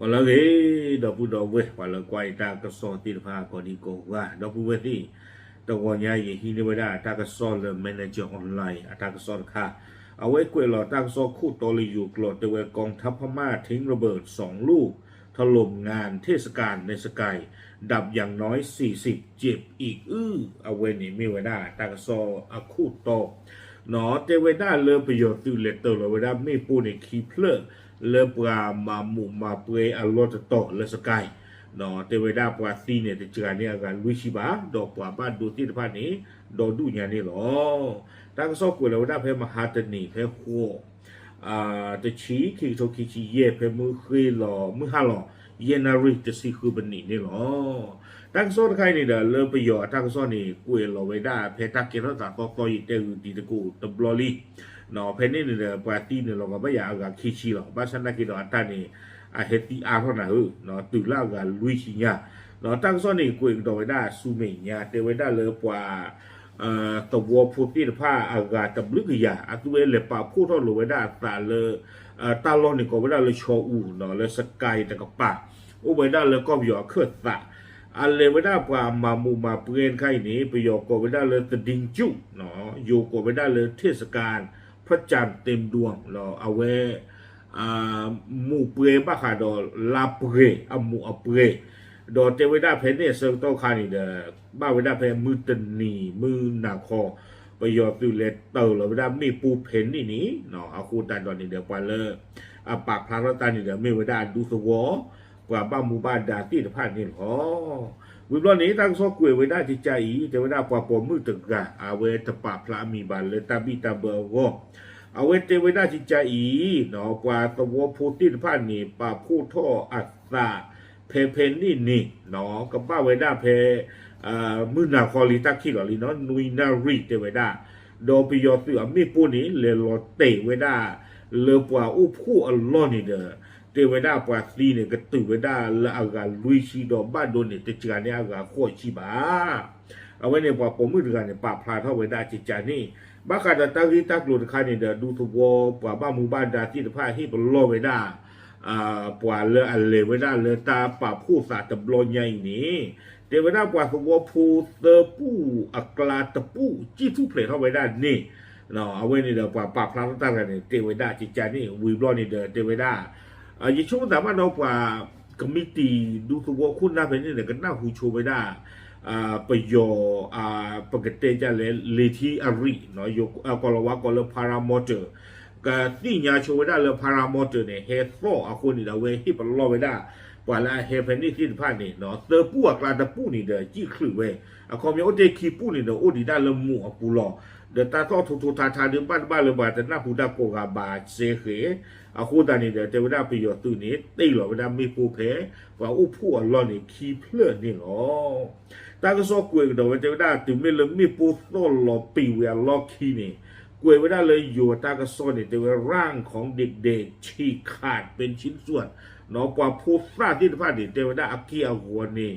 Oleh dah dah weh pada kuai tak kesor tiba kau di kau wah dah weh ni tawanya ye hini weda tak kesor le manager online tak kesorค่ะเอาไว้กวยหลอtak kesor คู่ตอลิอยู่กลอดเวกองทัพพม่าทิ้งระเบิด2ลูกถล่มงานเทศกาลในสกายดับอย่างน้อย40เจ็บอีกเอาไว้นี่มีเวดาtak kesor คู่ตอเนาะเตเวดาเลือประโยชน์ตื่นเลตเตอร์เวดาไม่ปูในคีเพลเลปรามาหมู่มาเปรอลอตโตเลสกายเนาะเทวดาปราซีเนี่ยจะเจอเนี่ยกันลุยชิบาดอกปราบ้านดูที่ท่านนี้ดอดูอย่างนี้หรอตั้งสกุลเราได้เพื่อมหาตนีเพื่อหัวจะชี้คือโชคิชิเย่เพื่อมือคุยหล่อมือฮาหล่อเยนาริจะซีคือบันนี่นี่หรอตั้งโซนใครนี่เด้อเริ่มประโยชน์ตั้งโซนนี่กุยเราไว้ได้เพื่อตักเกล้าจากก็ต่อยเตอร์ดีตะกูตบลอลีเนาะเพนนี่เนี่ยปาร์ตี้เนี่ยเราก็ไม่อยากกับคิชิหรอกบ้านฉันนักกินอันตานี่เฮติอาร์เท่านั้นเนาะตื่นเล่ากับลุยชิญาเนาะตั้งโซนนี่กุยเราไว้ได้ซูเมียเตไว้ได้เลยกว่าตัวพูดที่ผ้าอากาศตบลึกยาตัวเล็บปาพูดเท่าไหร่ไว้ได้ตาเลยตาลอนนี่ก็ไว้ได้เลยโชว์เนาะเลยสกายแต่กับปากไว้ได้เลยก็หยอกเขื่อนตาอันเลวได้ปลามามูมาเปลี่ยนไข่นี้ประโยชน์ก็ไม่ได้เลยตะดิงจุเนาะอยู่ก็ไม่ได้เลยเทศกาลพระจันทร์เต็มดวงเราเอาไว้มูเปลี่ยนบ้าขาดอลาเปลี่ยนมูเปลี่ยนดอเทวดาเพนเนี่ยเซอร์โตคานี่เด้อบ้าเวดาเพนมือตันนีมือหนาคอประโยชน์ตุเลตเตอร์เราเวดามีปูเพนนี่เนาะเอาคูตันตอนนี้เดี๋ยวไปเลยปากพลังรัตานี่เดี๋ยวไม่เวดาดูสวอกว่าบ้านหมู่บ้านดาที่ผ่านนี่หรอวิบลนี้ตั้งซอกกุยไว้ได้ที่ใจแต่ว่าได้ปะปมือตึกกะเอาไว้ตะปาพระมีบันเลยตาบีตาเบอร์ก็เอาไว้เตไว้ได้ที่ใจเนาะกว่าตัวพูดที่ผ่านนี่ปะพูดท่ออัตตาเพนนี่เนาะกับบ้าไว้ได้เพมือหนาคอลิตักขี้หรอลีเนาะนุยนารีเตไว้ได้โดยพิยอสือมีปูนี้เลยรอเตไว้ได้เลปว่าอุผู้อัลลอฮ์นี่เด้อเทวดาปราศีเนี่ยก็ตื่นเวดาละอากาลุยชีดอบ้านโดนเนี่ยติดกันเนี่ยอากาโคชิบาเอาไว้เนี่ยพอผมมือกันเนี่ยปราบพลาเท่าเวดาจิตใจนี่บ้าขาดตาฮิตักหลุดคันเนี่ยเดี๋ยวดูทุกวัวปว่าบ้านหมู่บ้านดาที่ผ้าที่เป็นโลเวดาปว่าเลอันเลเวดาเลตาปราบผู้สาตบลอยใหญ่นี่เทวดาปว่าทุกวัวผู้เตอปูอักลาตปูจี้ทุกเพลทเท่าเวดานี่เนาะเอาไว้เนี่ยเดี๋ยวปราบพลาตั้งกันเนี่ยเทวดาจิตใจนี่วิบลอนี่เดี๋ยวเทวดายิ่งช่วงแต่ว่าเรากว่ากมิตีดูตัวคุณน่าเป็นนี่เนี่ยก็น่าหูโชว์ไปได้ประโยชน์ปกติจะเลทีอารีเนาะยกก็เราว่าก็เลยพารามอเตอร์ก็ที่ยาโชว์ไปได้เลยพารามอเตอร์เนี่ยเฮดโฟคนนี่เราเวที่ปลอไปได้กว่าละเฮเพนนี่ที่ผ่านนี่เนาะเตอร์ปูกลาตะปูนี่เด้อจี้คลื่นเว้คอมมีโอเดคีปูนี่เด้อโอดีได้เลยหมู่ปูหล่อเดี๋ยวตาทอทุทาเดินบ้านเลยบาดแต่หน้าผู้ดาโกกาบาเซเขคู่ตานี่เดี๋ยวเทวดาประโยชน์ตัวนี้ตีหล่อเวลามีปูเพว่าอุผู้อัลลอฮ์นี่คีเพลินนี่หรอตาก็ซอกกวยกันเดี๋ยวเทวดาถึงไม่เลยมีปูโซ่หล่อปีเวลล็อกคีนี่กวยเวลาเลยอยู่ตาก็ซอนี่แต่ว่าร่างของเด็กๆฉีกขาดเป็นชิ้นส่วนเนาะกว่าผู้ซาที่ผ่านนี่เทวดาอักเกียหัวนี่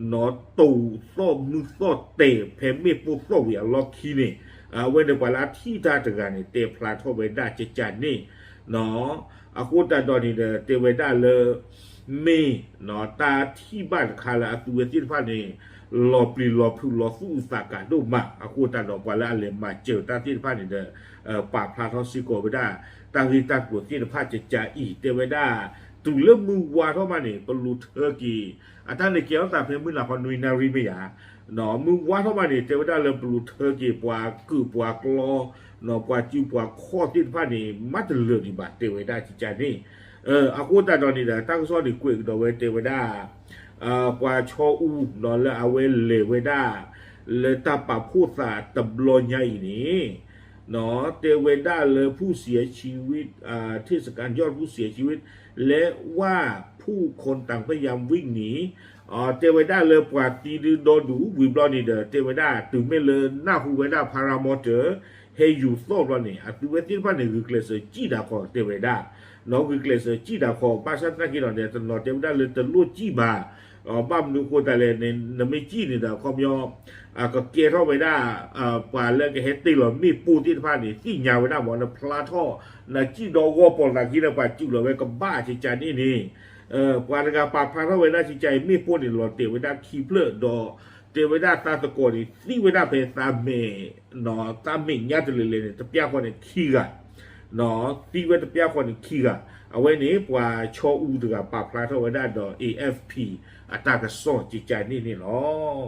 เนาะตู่โซ่มือโซ่เตะเพมีปูโซ่เวลล็อกคีนี่เว้นแต่เวลาที่ตาจัดการนี่เตะพลาดเข้าไปได้จัดจานนี่เนาะคูตาดอนี่เดเทวดาเลยมีเนาะตาที่บ้านคาลาตัวที่ผ่านนี่รอปลีรอพูรอสู้สากาดูมาคูตาดอกว่าละเลมาเจอตาที่ผ่านนี่เดปากพลาดเขาซิโกไปได้ตาที่ตากลัวที่ผ่านจะจ่าอีเทวดาตุเริ่มมือวาเข้ามาเนี่ยปลูเทอร์กีท่านในเกี่ยวกับเพลงมือหลักพนุยนารีไม่ยาเนาะมือวาเข้ามาเนี่ยเทวดาเริ่มปลูเทอร์กีปวาคือปวากลอเนาะปวาจิวปวาข้อที่ผ่านนี่มัดเลือดอีบาเทวดาจิจานี่คูตาดอนี่เดตั้งซ้อนดีกว่าดอกเวเทวดากว่าชออูเนาะแล้วเอาเวเลเวดาเลยตาปาพูดศาสตร์ตบลอยใหญ่นี้เนาะเทวดาเลยผู้เสียชีวิตเทศกาลยอดผู้เสียชีวิตและว่าผู้คนต่างพยายามวิ่งหนีเทวดาเลยปว่าตีดือโดดูวิบลอนี่เดเทวดาถึงไม่เลยหน้าผู้เวดาพารามอเตอร์เฮยูโซลนี่ตัวเวทีพันธุ์คือเกลเซจีดาคอเทวดาน้องคือเกลเซจีดาคอภาษาตะกี้เราเนี่ยตลอดเทวดาเลยตะลุจีบาบ้ามดูโคตรเลยในไม่จี้นี่เดคอมยอก็เกเข้าไปได้ปว่าเลิกเฮตติหรอมีปูที่พันธุ์นี่ที่ยาวไปได้หมดนะพลาท่อนะจี้ดอกวอปอลตะกี้เราไปจิ้วเราไว้ก็บ้าจิจานี่ ปานกาปาพาราเวดาจิใจไม่ปนหลอเตเวดาคีเพลดอเตเวดาตาตะโกนี่ที่เวดาเป็นตาเมเนาะตาเมญาติเลเลยตะเปียคนนี่ขี้กะเนาะที่เวดาเปียคนนี่ขี้กะเอาไว้นี่ปว่าชออูดกาปาพาราเวดาดอ AFP อัตากะซอจิใจนี่เนาะ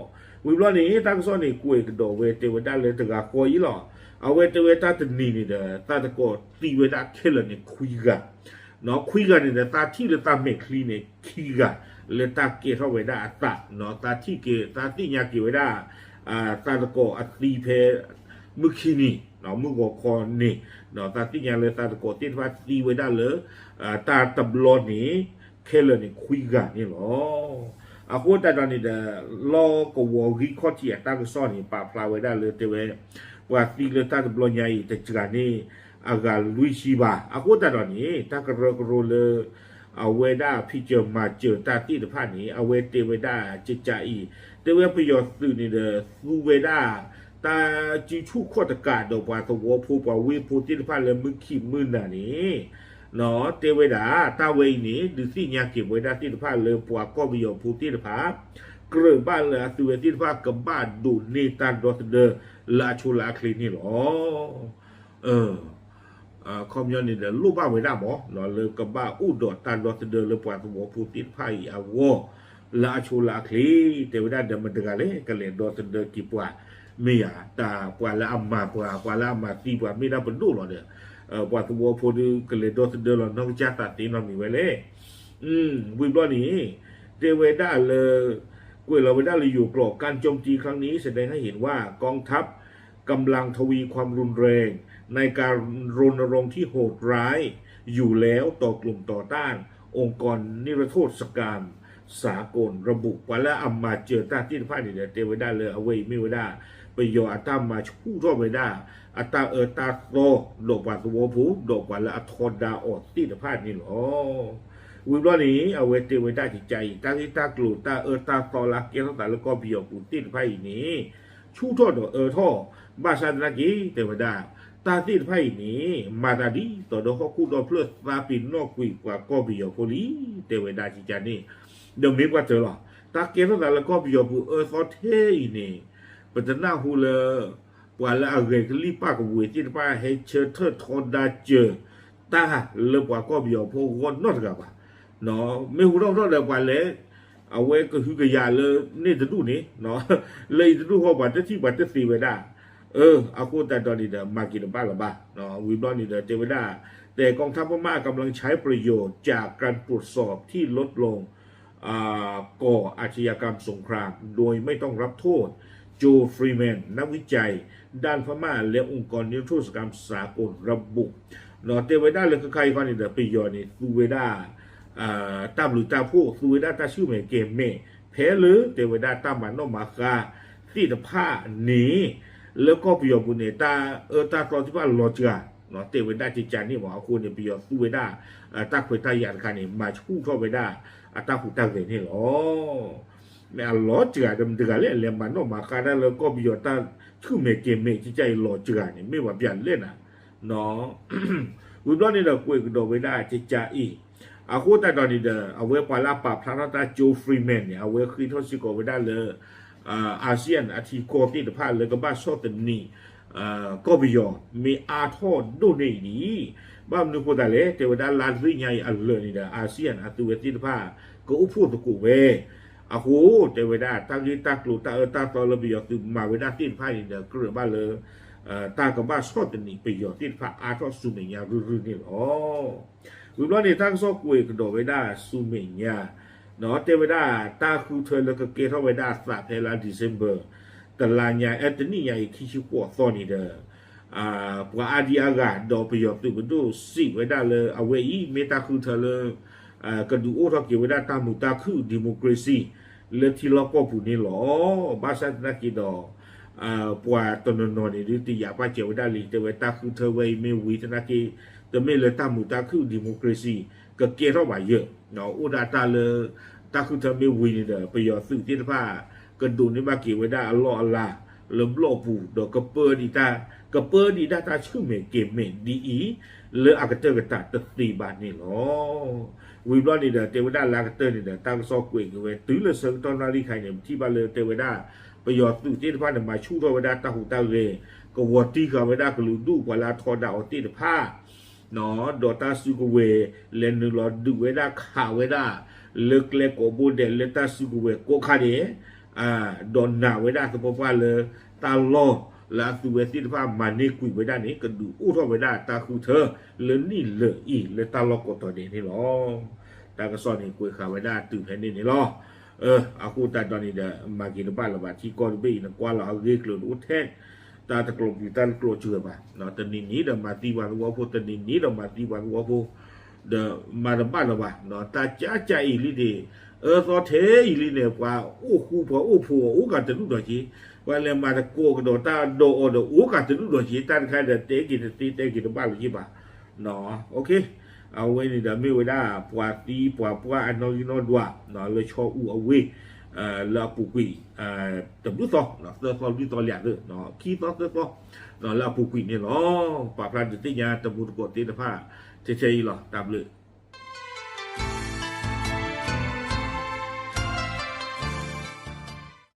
วิบลอนี่ตากะซอนี่กุยกดอเวเตเวดาเลยตะกาโกยหรอเอาเวเตเวดาตะนี่เด้อตาตะโกที่เวดาเคลนี่คุยกะเนาะคุยกันเนี่ยตาที่เลยตาเมคลีเนี่ยขี้กะเลยตาเกทเวดาตะเนาะตาที่เกตาที่ยาเกเวดาตาตะโกอตีเพมุขีนี่เนาะมุกคอนนี่เนาะตาที่ยาเลยตาตะโกที่ว่าตีเวดาเลยตาตบลอนี่เคลนี่คุยกันนี่หรออากูแต่ตอนนี้เดลอกวอริคอที่ตาก็ซ่อนนี่ปาพลาเวดาเลยเตเวว่าตีเลยตาตบลอใหญ่แต่จานนี่อากาลุยชีบาอากูแต่ตอนนี้ตากระโรเลยเอาเวดาพิจารมาเจอตาที่ตะพานี้เอาเวเตเวดาจิจาอีเตเวพยอสื่อนี่เดรูเวดาตาจีชูข้อตะกาดอกว่าตัวผู้ปวิผู้ที่ตะพาเลยมึงขีมือน่ะนี่เนาะเตเวดาตาเวนี่ดูสิญาเก็บเวดาที่ตะพาเลยปัวก็มีอยู่ผู้ที่ตะพาเกลือบ้านเลยตัวที่ตะพากับบ้านดูนี่ตาดอสเดอลาชูลาคลินี่หรอคอมยอนนี่เดลูกบ้าไว้ได้หมอเนาะเลยกับบ้าอุดอตันดอสเดอเลยปว่าตัวผู้ติดไพ่อาวลาชูลาคลีเทวดาเดมันเดกาเลกันเลยดอสเดอกี่ปว่าไม่อยากตาปว่าละอัมมาปว่าละอัมมาตีปว่าไม่ได้บรรลุหรอกเนี่ยปว่าตัวผู้ดีกันเลยดอสเดอเราน้องจัตตาตีนมีไว้เลยวิบล้อนี้เทวดาเลยกุยเราเวดาเลยอยู่กรอบการโจมตีครั้งนี้แสดงให้เห็นว่ากองทัพกำลังทวีความรุนแรงในการรณรงค์ที่โหดร้ายอยู่แล้วต่อกลุ่มต่อต้านองค์กรนิรโทษกรรมสากลระบุว่าและอัมมาเจอต้าที่พาดีเตเวดาเลยเอาไว้ไม่ไว้ได้ไปยออัตมาชู้รอบไว้ได้อัตาตาโตดอกว่าตัวผู้ดอกว่าและอัทอดาออดที่พานี่หรอวิบล้อนี้เอาไว้เตเวดาจิตใจตาที่ตากลูตาตาตอลักเกตั้งแต่แล้วก็เบียวปูติดไพ่นี้ชู้ทอดท่อบาชาดนากีเทวดาตาที่ไพ่นี้มาดาดีต่อดอกคู่ดอกเพลิดตาปินนอกกุยกว่าก็บิโยโพลีเทวดาจิจานี่เดี๋ยวมีกว่าเจอหรอตาเกตั้งแต่แล้วก็บิโยปูซอเทนี่ปัจจุบันหูเลยว่าละอะไรก็รีบป้ากับเวทีป้าให้เชิดเทิดทอดาเจอตาเลยว่าก็บิโยโพคนนอดกับว่าเนาะไม่หูรอบๆเลยว่าเลยเอาไว้ก็คือกระยาเลยนี่จะดูนี่เนาะเลยจะดูเขาบัตรที่บัตรสีไว้ได้อากูแต่ตอนนี้เดมากินบ้านละบ้าเนาะวิบลอนนี่เดเจวิด้าแต่กองทัพพม่ากำลังใช้ประโยชน์จากการตรวจสอบที่ลดลงก่ออาชญากรรมสงครามโดยไม่ต้องรับโทษโจฟรีแมนนักวิจัยด้านพม่าและองค์กรนิรโทษกรรมสากลระบุเนาะเจวิด้าเลยคือใครก่อนนี่เดประโยชน์นี่ซูเวด้าตามหรือตาผู้ซูเวด้าตาชื่อเมเกมเมแพ้หรือเจวิด้าตามมันนอมาคาที่ตะผ้าหนีแล้วก็ประโยชน์บุญเนี่ยตาตากรที่ว่าลอจิกาเนาะเตเวด้าจิจานี่หมอคุณเนี่ยประโยชน์ซูเวด้าตาคุยตายานคันนี่มาชู้เข้าไปได้ตาหูตาเกนี่หรอไม่ลอจิกาเดิมเดือดเลยมันนอกมาคาได้แล้วก็ประโยชน์ตาชื่อเมเกมเมจิใจลอจิกานี่ไม่ว่าเปลี่ยนเล่นเนาะวิบล้อนี่เราคุยกันโดยไม่ได้จิจาอีอาคูแต่ตอนนี้เด้อเอาไว้ปลาปราบพระราชาโจฟรีแมนเนี่ยเอาไว้คือทศกัณฐ์ไว้ได้เลยอาเซียนอาทิโกติดพาเลยก็บ้าชอบแต่นี่ก็ไปยอมีอาทอดดูนี่นี่บ้านนึกว่าแต่เลยแต่ว่าด้านลานวิญญาณอันเลยนี่เด้ออาเซียนอาตัวติดพาก็อุปถัมภ์กูเวอาคูแต่ว่าได้ตั้งยี่ตั้งกลุ่มตาตอระเบียบคือมาเวลาติดพานี่เด้อก็เรื่องบ้านเลยตากับบ้าชอบแต่นี่ไปยอติดพาอาทอดสุเมียรื่นนี่อ๋อวิบล้อนี่ทั้งซอกกุยกระโดดไว้ได้สุเมียเนาะเทวดาตาคูเธอแล้วก็เกทเวดาสาเพลาเดซเบอร์แต่ลานยาเอตนี่ยาคิชิกัวซอนี่เด้อปว่าอาดีอากาดอกประโยชน์ตัวก็ดูสิเวดาเลยเอาไว้อีเมตาคูเธอเลยก็ดูโอ้ทอเกเวดาตามุตาคือดิโมคราซีเลที่เราก็ผู้นี้หรอบาสันนักกีดอปว่าตนนนี่ดิติยาป้าเจวดาลีเทวดาคือเธอไว้ไม่วิทนากีแต่ไม่เลยตามุตาคือดิโมคราซีก็เกทว่าเยอะเนาะอุดาตาเลยตาคือเธอไม่วินเด้อประโยชน์ซึ่งที่ผ้ากระดูนี่มาเกี่ยวไว้ได้อัลลอฮ์อัลลา le blopu do keper di data chume game di le akate kata teti ba ni lo we blo ni da tewada la kate ni da ta so kwe we tu le seng ton na li khai ni ti ba le tewada ประโยชน์ตู้ที่ผ้าเนี่ยมาชูทวดาตาหูตาเรก็วัดที่เขาไม่ได้ก็รู้ดูเวลาทอดาอตีผ้าเนาะดอตาสุกเวเลนหลอดดูเวดาข่าวเวดาเลิกเล็กโอบูเดเลตาสุกเวโกคาเดดอนนาเวดาสปปาเลตาลอลาสุเวตีผ้ามันนี่คุยเวดานี้ก็ดูอู้ทวดาตาคูเธอเลนี่เลอีเลตาลอกตัวเดนี่หรอตากระสอนนี่คุยข่าวเวดาตื่นแผ่นดินนี่หรอaku tak tahu ni dah bagi depan lah bah cikgu lebih nak kuala hari keluar utek tak terkeluar kita keluar juga bah nah tenin ni dah mati baru apa tenin ni dah mati baru apa dah mana mana bah nah tak caca ini deh so the ini ni apa uhu kan terus dah sih walau mana ko kedua tak do kan terus dah sih tak kan dah tegi depan lagi bah nah okayเอาไว้ในเดือนมีเวลาปวดตีปวดอันน้อยน้อยด้วยเนาะเลยชอบเอาไว้แล้วปุกุยแต่ดูต่อเนาะต่อดูต่อเหลี่ยมเลยเนาะขี้ต่อเนาะแล้วปุกุยเนี่ยเนาะปลาพลันติยาตะบุตรกดตีตะผ้าเฉยๆหรอตามเลย